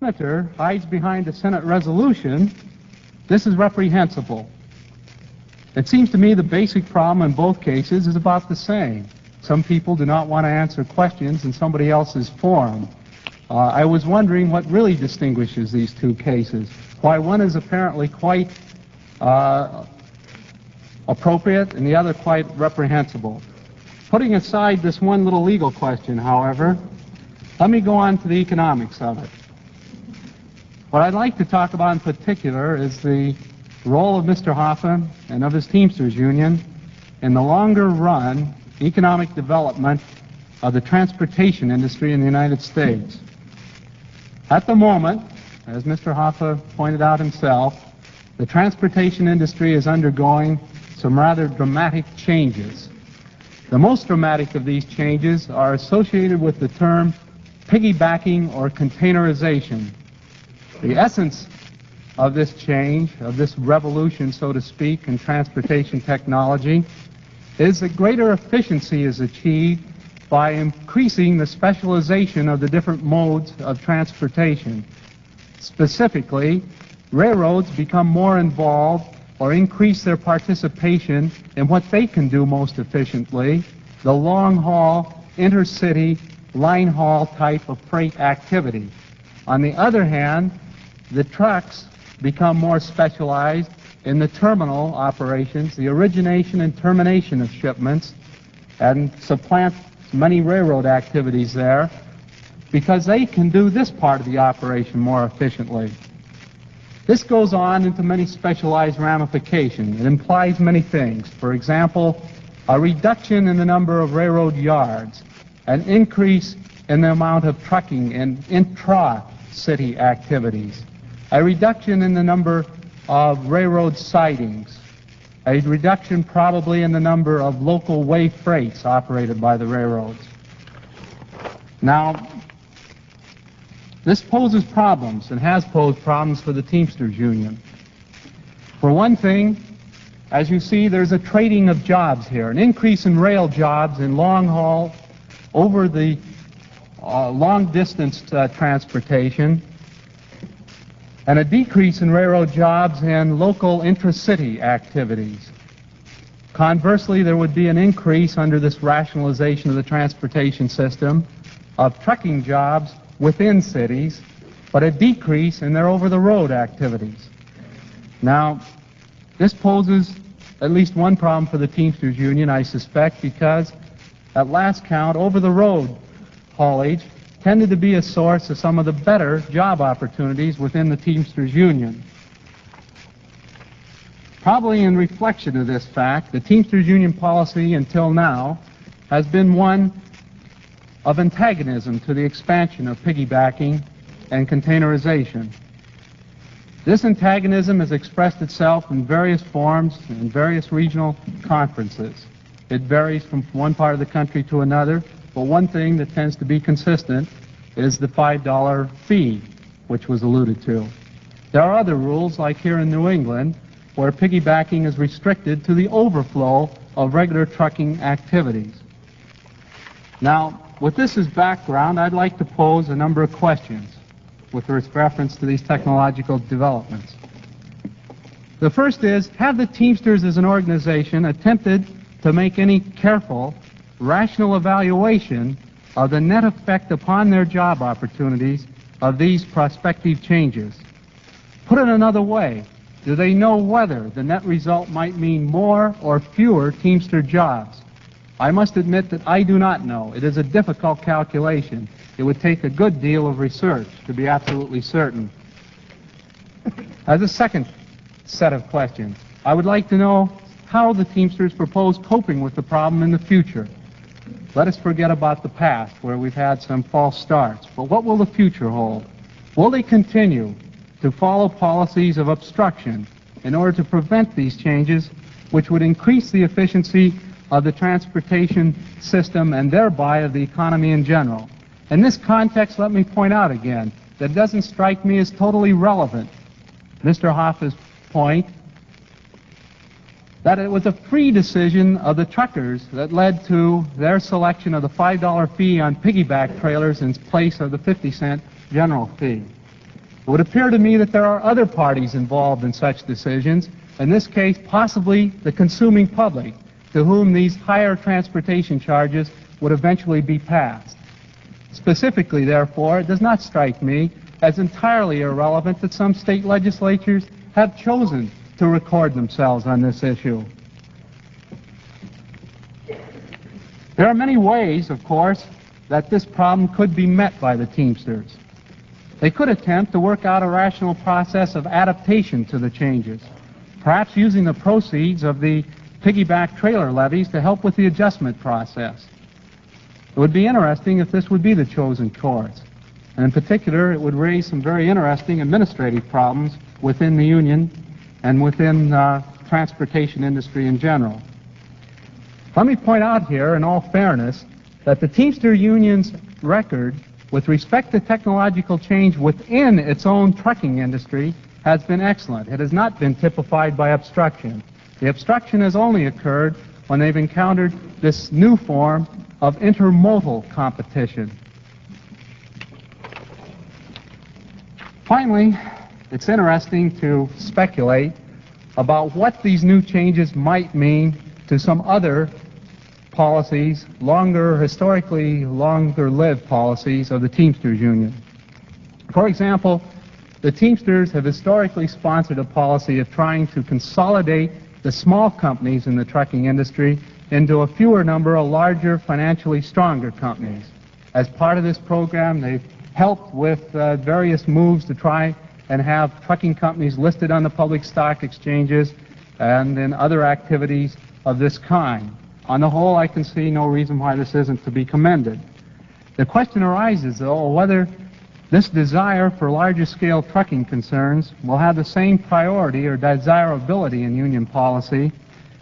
senator hides behind a Senate resolution, this is reprehensible. It seems to me the basic problem in both cases is about the same. Some people do not want to answer questions in somebody else's forum. I was wondering what really distinguishes these two cases. Why one is apparently quite appropriate and the other quite reprehensible. Putting aside this one little legal question, however, let me go on to the economics of it. What I'd like to talk about in particular is the role of Mr. Hoffa and of his Teamsters Union in the longer run economic development of the transportation industry in the United States. At the moment, as Mr. Hoffa pointed out himself, the transportation industry is undergoing some rather dramatic changes. The most dramatic of these changes are associated with the term piggybacking or containerization. The essence of this change, of this revolution, so to speak, in transportation technology, is that greater efficiency is achieved by increasing the specialization of the different modes of transportation. Specifically, railroads become more involved or increase their participation in what they can do most efficiently, the long-haul, intercity, line-haul type of freight activity. On the other hand, the trucks become more specialized in the terminal operations, the origination and termination of shipments, and supplant many railroad activities there because they can do this part of the operation more efficiently. This goes on into many specialized ramifications. It implies many things. For example, a reduction in the number of railroad yards, an increase in the amount of trucking and intra-city activities, a reduction in the number of railroad sidings, a reduction probably in the number of local way freights operated by the railroads. Now, this poses problems and has posed problems for the Teamsters Union. For one thing, as you see, there's a trading of jobs here, an increase in rail jobs in long haul over the long distance transportation, and a decrease in railroad jobs in local intracity activities. Conversely, there would be an increase under this rationalization of the transportation system of trucking jobs within cities, but a decrease in their over-the-road activities. Now, this poses at least one problem for the Teamsters Union, I suspect, because at last count, over-the-road haulage tended to be a source of some of the better job opportunities within the Teamsters Union. Probably in reflection of this fact, the Teamsters Union policy until now has been one of antagonism to the expansion of piggybacking and containerization. This antagonism has expressed itself in various forms in various regional conferences. It varies from one part of the country to another, but one thing that tends to be consistent is the $5 fee, which was alluded to. There are other rules, like here in New England, where piggybacking is restricted to the overflow of regular trucking activities. Now, with this as background, I'd like to pose a number of questions with reference to these technological developments. The first is, have the Teamsters as an organization attempted to make any careful, rational evaluation of the net effect upon their job opportunities of these prospective changes? Put it another way, do they know whether the net result might mean more or fewer Teamster jobs? I must admit that I do not know. It is a difficult calculation. It would take a good deal of research to be absolutely certain. As a second set of questions, I would like to know how the Teamsters propose coping with the problem in the future. Let us forget about the past, where we've had some false starts. But what will the future hold? Will they continue to follow policies of obstruction in order to prevent these changes, which would increase the efficiency of the transportation system and thereby of the economy in general? In this context, let me point out again that it doesn't strike me as totally relevant, Mr. Hoffa's point, that it was a free decision of the truckers that led to their selection of the $5 fee on piggyback trailers in place of the 50-cent general fee. It would appear to me that there are other parties involved in such decisions, in this case possibly the consuming public, to whom these higher transportation charges would eventually be passed. Specifically, therefore, it does not strike me as entirely irrelevant that some state legislatures have chosen to record themselves on this issue. There are many ways, of course, that this problem could be met by the Teamsters. They could attempt to work out a rational process of adaptation to the changes, perhaps using the proceeds of the piggyback trailer levies to help with the adjustment process. It would be interesting if this would be the chosen course. And in particular, it would raise some very interesting administrative problems within the union and within the transportation industry in general. Let me point out here, in all fairness, that the Teamster Union's record with respect to technological change within its own trucking industry has been excellent. It has not been typified by obstruction. The obstruction has only occurred when they've encountered this new form of intermodal competition. Finally, it's interesting to speculate about what these new changes might mean to some other policies, historically longer-lived policies of the Teamsters Union. For example, the Teamsters have historically sponsored a policy of trying to consolidate the small companies in the trucking industry into a fewer number of larger, financially stronger companies. As part of this program, they've helped with various moves to try and have trucking companies listed on the public stock exchanges and in other activities of this kind. On the whole, I can see no reason why this isn't to be commended. The question arises, though, whether this desire for larger-scale trucking concerns will have the same priority or desirability in union policy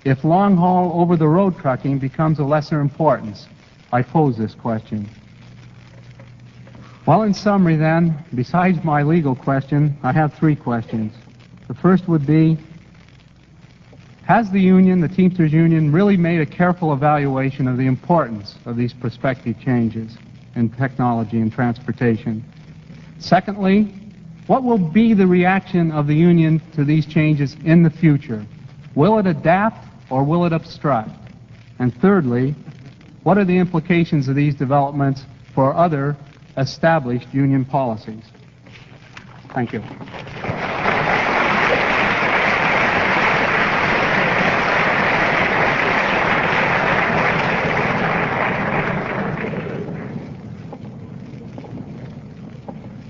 if long-haul, over-the-road trucking becomes of lesser importance. I pose this question. Well, in summary, then, besides my legal question, I have three questions. The first would be, has the union, the Teamsters Union, really made a careful evaluation of the importance of these prospective changes in technology and transportation? Secondly, what will be the reaction of the union to these changes in the future? Will it adapt or will it obstruct? And thirdly, what are the implications of these developments for other established union policies? Thank you.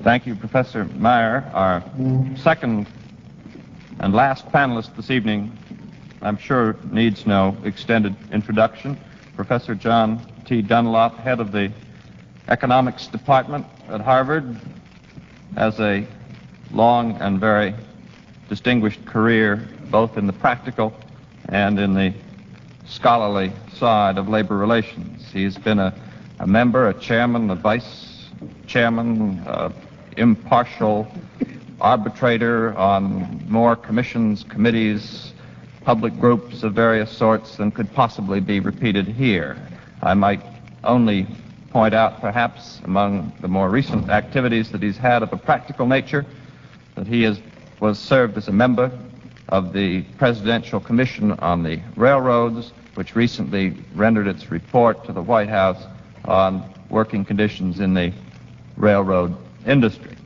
Thank you, Professor Meyer. Our second and last panelist this evening, I'm sure, needs no extended introduction. Professor John T. Dunlop, head of the Economics Department at Harvard, has a long and very distinguished career both in the practical and in the scholarly side of labor relations. He's been a member, a chairman, a vice chairman, impartial arbitrator on more commissions, committees, public groups of various sorts than could possibly be repeated here. I might only point out, perhaps, among the more recent activities that he's had of a practical nature, that he was served as a member of the Presidential Commission on the Railroads, which recently rendered its report to the White House on working conditions in the railroad industry.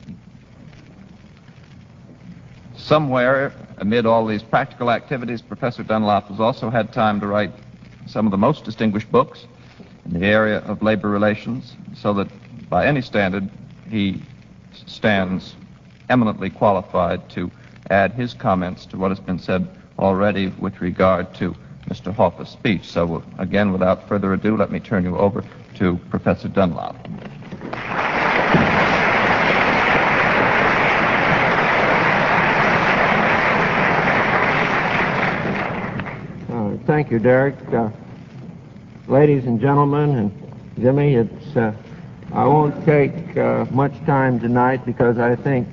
Somewhere amid all these practical activities, Professor Dunlop has also had time to write some of the most distinguished books in the area of labor relations, so that by any standard he stands eminently qualified to add his comments to what has been said already with regard to Mr. Hoffa's speech. So again, without further ado, let me turn you over to Professor Dunlop. Thank you, Derek. Ladies and gentlemen, and Jimmy, I won't take much time tonight because I think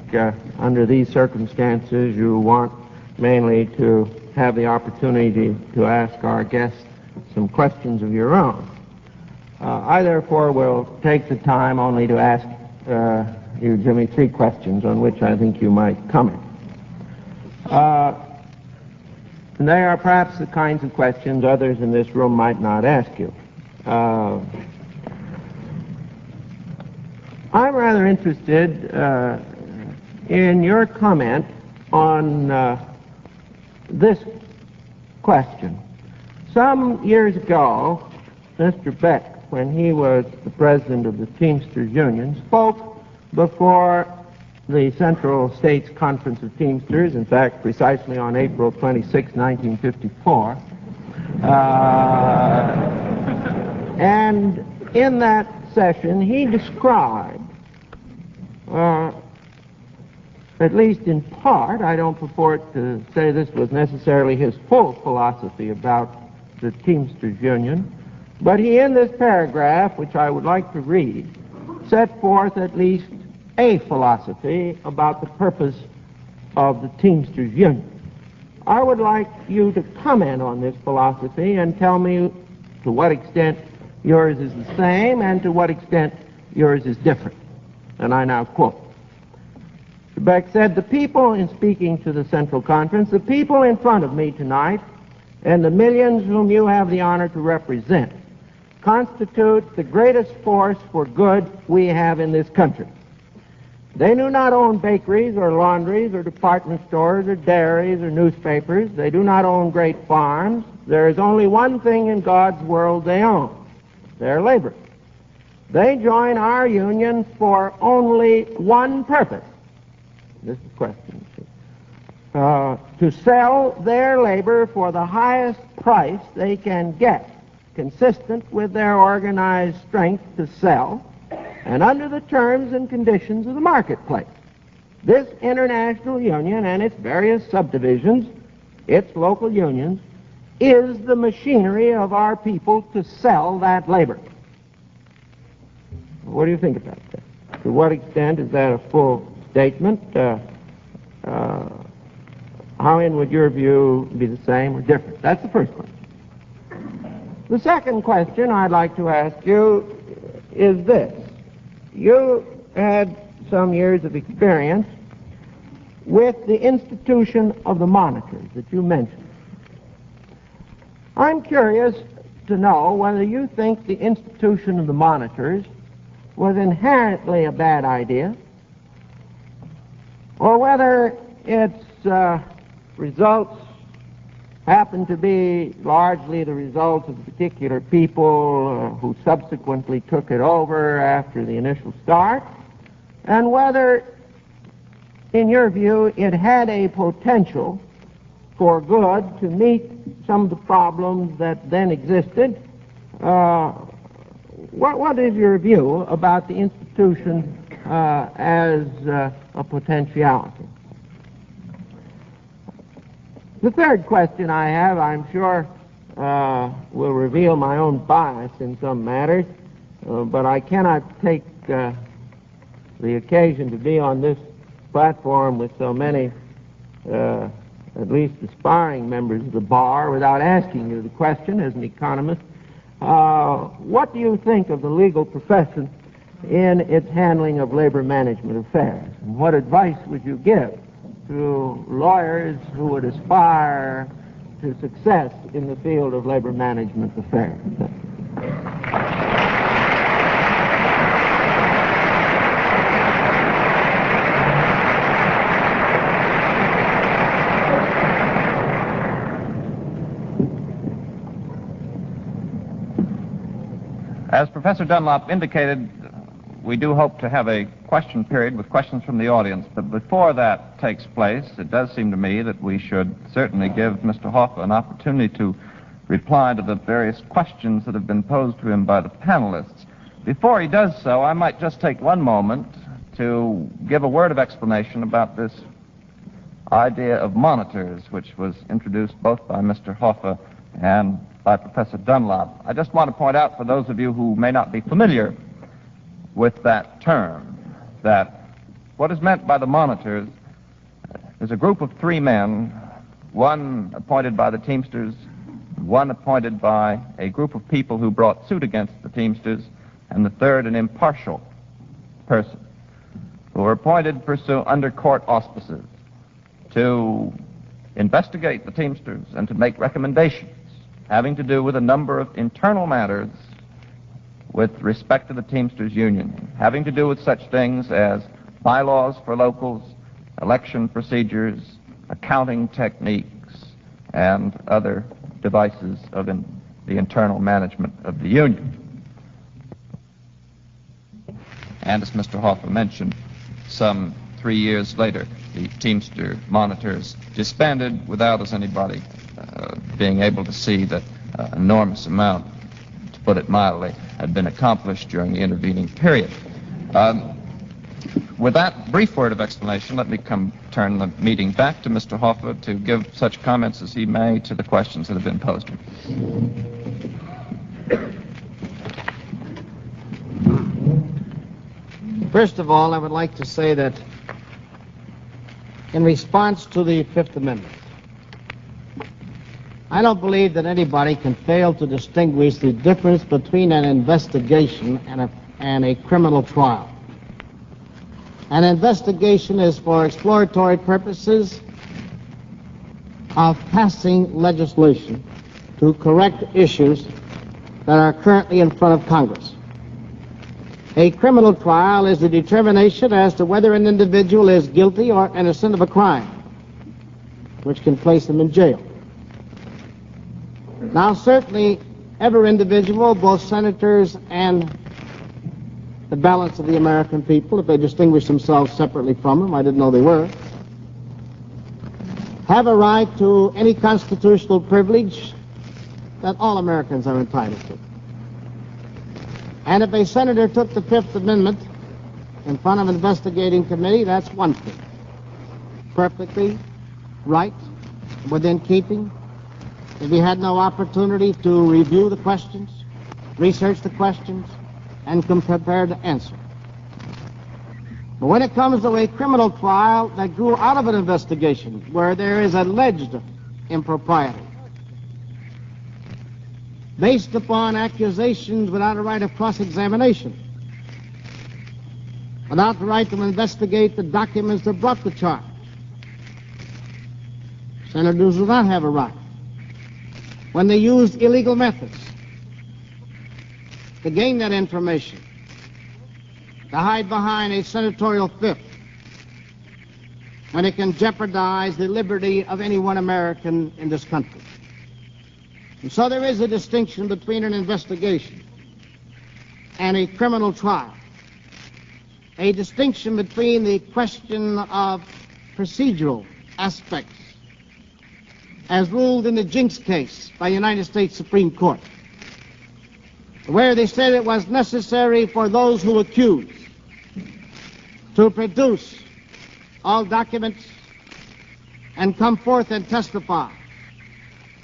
under these circumstances you want mainly to have the opportunity to ask our guests some questions of your own. I therefore will take the time only to ask you, Jimmy, 3 questions on which I think you might comment. And they are perhaps the kinds of questions others in this room might not ask you. I'm rather interested in your comment on this question. Some years ago, Mr. Beck, when he was the president of the Teamsters Union, spoke before the Central States Conference of Teamsters, in fact, precisely on April 26, 1954. And in that session, he described, at least in part, I don't purport to say this was necessarily his full philosophy about the Teamsters Union, but he, in this paragraph, which I would like to read, set forth at least a philosophy about the purpose of the Teamsters Union. I would like you to comment on this philosophy and tell me to what extent yours is the same and to what extent yours is different. And I now quote. Mr. Beck said, "The people," in speaking to the Central Conference, "the people in front of me tonight and the millions whom you have the honor to represent constitute the greatest force for good we have in this country. They do not own bakeries or laundries or department stores or dairies or newspapers. They do not own great farms. There is only one thing in God's world they own: their labor. They join our union for only one purpose." This is the question. To sell their labor for the highest price they can get, consistent with their organized strength to sell, and under the terms and conditions of the marketplace. This international union and its various subdivisions, its local unions, is the machinery of our people to sell that labor. What do you think about that? To what extent is that a full statement? How would your view be the same or different? That's the first question. The second question I'd like to ask you is this. You had some years of experience with the institution of the monitors that you mentioned. I'm curious to know whether you think the institution of the monitors was inherently a bad idea, or whether its results happened to be largely the result of particular people who subsequently took it over after the initial start, and whether, in your view, it had a potential for good to meet some of the problems that then existed. What is your view about the institution as a potentiality? The third question I have, I'm sure, will reveal my own bias in some matters, but I cannot take the occasion to be on this platform with so many, at least aspiring members of the bar, without asking you the question as an economist. What do you think of the legal profession in its handling of labor management affairs? And what advice would you give to lawyers who would aspire to success in the field of labor management affairs? As Professor Dunlop indicated, we do hope to have a question period with questions from the audience. But before that takes place, it does seem to me that we should certainly give Mr. Hoffa an opportunity to reply to the various questions that have been posed to him by the panelists. Before he does so, I might just take one moment to give a word of explanation about this idea of monitors, which was introduced both by Mr. Hoffa and by Professor Dunlop. I just want to point out for those of you who may not be familiar with that term, that what is meant by the monitors is a group of 3 men, one appointed by the Teamsters, one appointed by a group of people who brought suit against the Teamsters, and the third an impartial person. who were appointed under court auspices to investigate the Teamsters and to make recommendations having to do with a number of internal matters with respect to the Teamsters Union, having to do with such things as bylaws for locals, election procedures, accounting techniques, and other devices of the internal management of the union. And as Mr. Hoffa mentioned, some 3 years later, the Teamster monitors disbanded without, as anybody being able to see that enormous amount, to put it mildly, had been accomplished during the intervening period. With that brief word of explanation, let me turn the meeting back to Mr. Hoffa to give such comments as he may to the questions that have been posed. First of all, I would like to say that in response to the Fifth Amendment, I don't believe that anybody can fail to distinguish the difference between an investigation and a criminal trial. An investigation is for exploratory purposes of passing legislation to correct issues that are currently in front of Congress. A criminal trial is the determination as to whether an individual is guilty or innocent of a crime, which can place him in jail. Now, certainly, every individual, both senators and the balance of the American people, if they distinguish themselves separately from them, I didn't know they were, have a right to any constitutional privilege that all Americans are entitled to. And if a senator took the Fifth Amendment in front of an investigating committee, that's one thing. Perfectly right, within keeping. If he had no opportunity to review the questions, research the questions, and come prepared to answer. But when it comes to a criminal trial that grew out of an investigation where there is alleged impropriety, based upon accusations without a right of cross-examination, without the right to investigate the documents that brought the charge, senators do not have a right. When they used illegal methods to gain that information, to hide behind a senatorial fifth, when it can jeopardize the liberty of any one American in this country. And so there is a distinction between an investigation and a criminal trial, a distinction between the question of procedural aspects as ruled in the Jinx case by the United States Supreme Court, where they said it was necessary for those who accuse to produce all documents and come forth and testify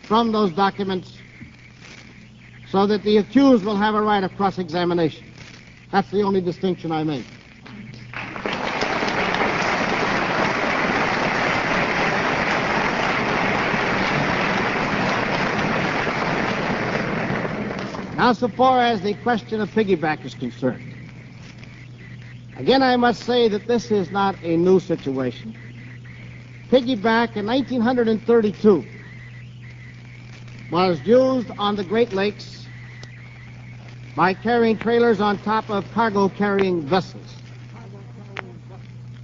from those documents so that the accused will have a right of cross-examination. That's the only distinction I make. Now, so far as the question of piggyback is concerned, again, I must say that this is not a new situation. Piggyback in 1932 was used on the Great Lakes by carrying trailers on top of cargo-carrying vessels.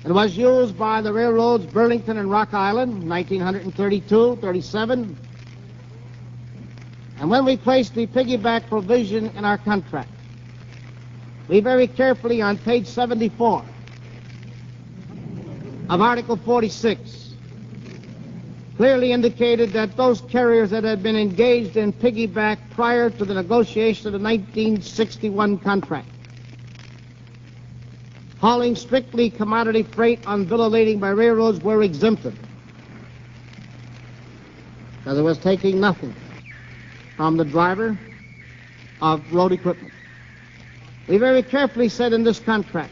It was used by the railroads Burlington and Rock Island, 1932, 37. And when we placed the piggyback provision in our contract, we very carefully, on page 74 of Article 46, clearly indicated that those carriers that had been engaged in piggyback prior to the negotiation of the 1961 contract, hauling strictly commodity freight on bill of lading by railroads, were exempted, because it was taking nothing from the driver of road equipment. We very carefully said in this contract,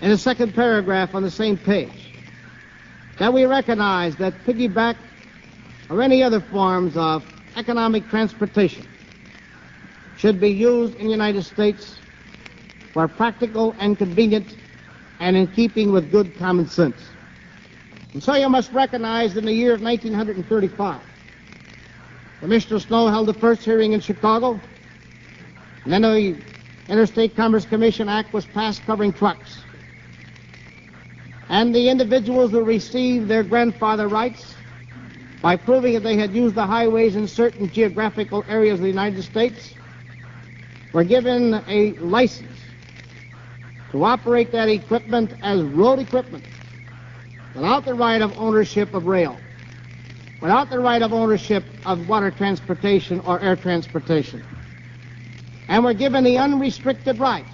in the second paragraph on the same page, that we recognize that piggyback or any other forms of economic transportation should be used in the United States where practical and convenient and in keeping with good common sense. And so you must recognize in the year of 1935, Commissioner Snow held the first hearing in Chicago, and then the Interstate Commerce Commission Act was passed covering trucks. And the individuals who received their grandfather rights by proving that they had used the highways in certain geographical areas of the United States were given a license to operate that equipment as road equipment without the right of ownership of rail, without the right of ownership of water transportation or air transportation, and were given the unrestricted right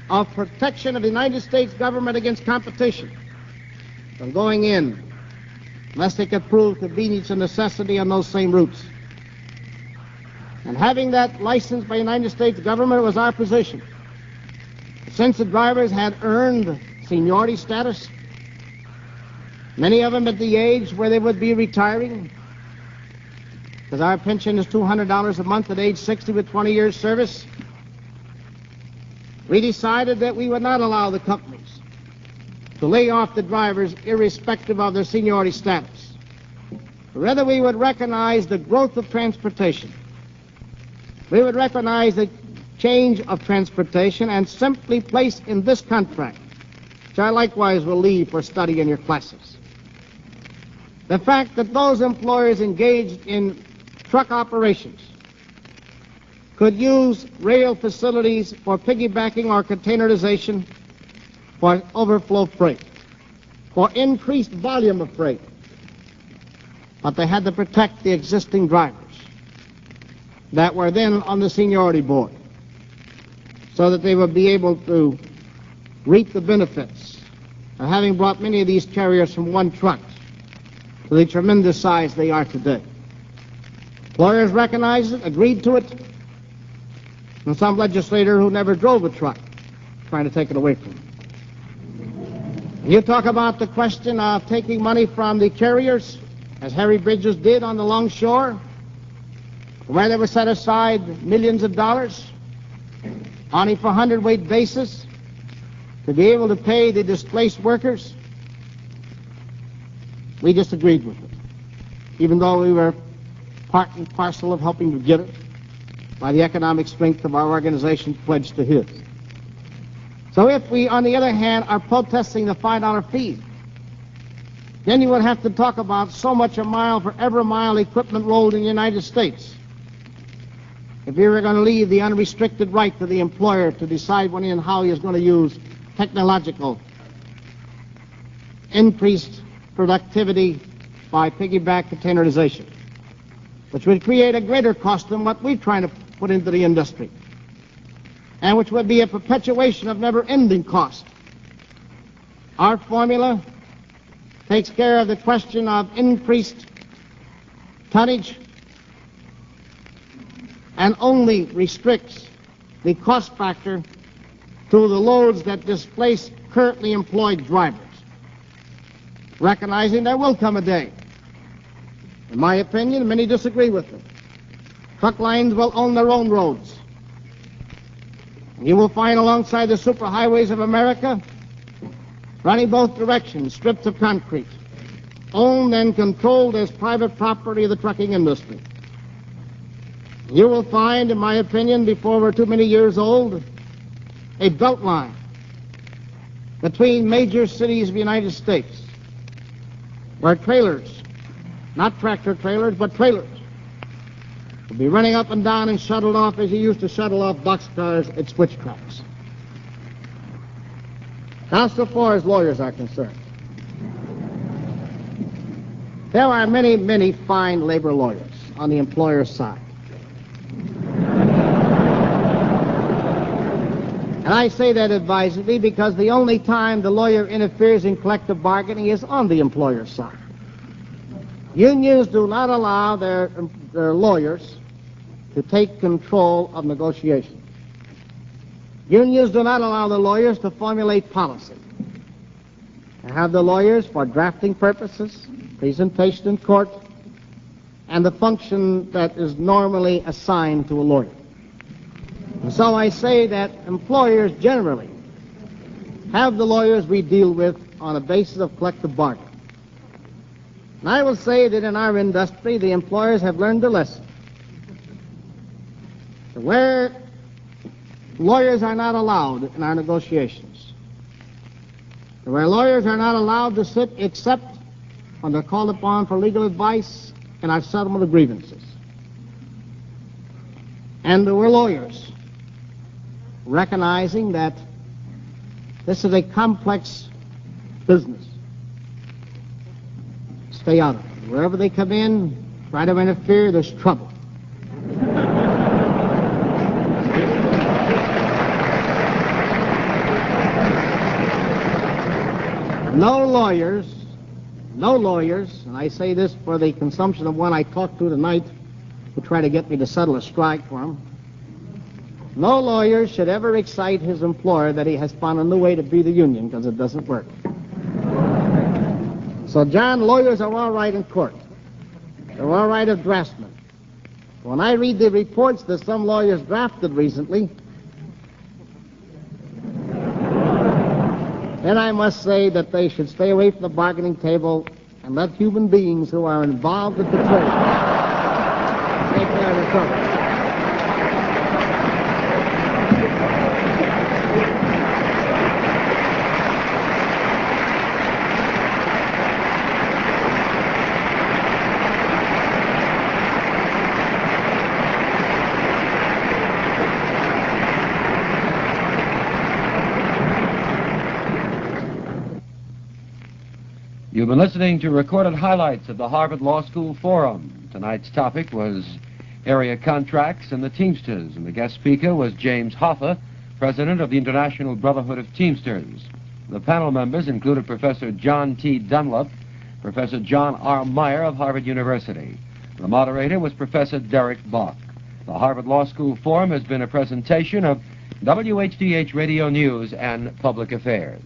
of protection of the United States government against competition from going in unless they could prove convenience and necessity on those same routes. And having that license by the United States government was our position. Since the drivers had earned seniority status, many of them at the age where they would be retiring, because our pension is $200 a month at age 60 with 20 years service, we decided that we would not allow the companies to lay off the drivers irrespective of their seniority status. Rather, we would recognize the growth of transportation. We would recognize the change of transportation and simply place in this contract, which I likewise will leave for study in your classes, the fact that those employers engaged in truck operations could use rail facilities for piggybacking or containerization for overflow freight, for increased volume of freight, but they had to protect the existing drivers that were then on the seniority board so that they would be able to reap the benefits of having brought many of these carriers from one truck to the tremendous size they are today. Employers recognized it, agreed to it, and some legislator who never drove a truck trying to take it away from them. You talk about the question of taking money from the carriers, as Harry Bridges did on the Longshore, where they were set aside millions of dollars on a 400-weight basis to be able to pay the displaced workers. We disagreed with it, even though we were part and parcel of helping to get it by the economic strength of our organization pledged to his. So if we, on the other hand, are protesting the $5 fee, then you would have to talk about so much a mile for every mile equipment rolled in the United States. If you were going to leave the unrestricted right to the employer to decide when and how he is going to use technological increased productivity by piggyback containerization, which would create a greater cost than what we're trying to put into the industry, and which would be a perpetuation of never-ending cost. Our formula takes care of the question of increased tonnage and only restricts the cost factor to the loads that displace currently employed drivers, recognizing there will come a day, in my opinion, many disagree with them, truck lines will own their own roads. You will find alongside the superhighways of America, running both directions, strips of concrete, owned and controlled as private property of the trucking industry. You will find, in my opinion, before we're too many years old, a belt line between major cities of the United States where trailers, not tractor trailers, but trailers, will be running up and down and shuttled off as you used to shuttle off boxcars at switch tracks. Now, so far as lawyers are concerned, there are many, many fine labor lawyers on the employer's side. And I say that advisedly because the only time the lawyer interferes in collective bargaining is on the employer's side. Unions do not allow their lawyers to take control of negotiations. Unions do not allow the lawyers to formulate policy. They have the lawyers for drafting purposes, presentation in court, and the function that is normally assigned to a lawyer. And so I say that employers generally have the lawyers we deal with on a basis of collective bargaining. And I will say that in our industry, the employers have learned a lesson. Where lawyers are not allowed in our negotiations, where lawyers are not allowed to sit except when they're called upon for legal advice in our settlement of grievances. And there were lawyers recognizing that this is a complex business. Stay out of it. Wherever they come in, try to interfere, there's trouble. No lawyers, and I say this for the consumption of one I talked to tonight who tried to get me to settle a strike for him. No lawyer should ever excite his employer that he has found a new way to be the union, because it doesn't work. So, John, lawyers are all right in court. They're all right as draftsmen. When I read the reports that some lawyers drafted recently, then I must say that they should stay away from the bargaining table and let human beings who are involved with the trade take care of the trouble. You've been listening to recorded highlights of the Harvard Law School Forum. Tonight's topic was area contracts and the Teamsters, and the guest speaker was James Hoffa, president of the International Brotherhood of Teamsters. The panel members included Professor John T. Dunlop, Professor John R. Meyer of Harvard University. The moderator was Professor Derek Bach. The Harvard Law School Forum has been a presentation of WHDH Radio News and Public Affairs.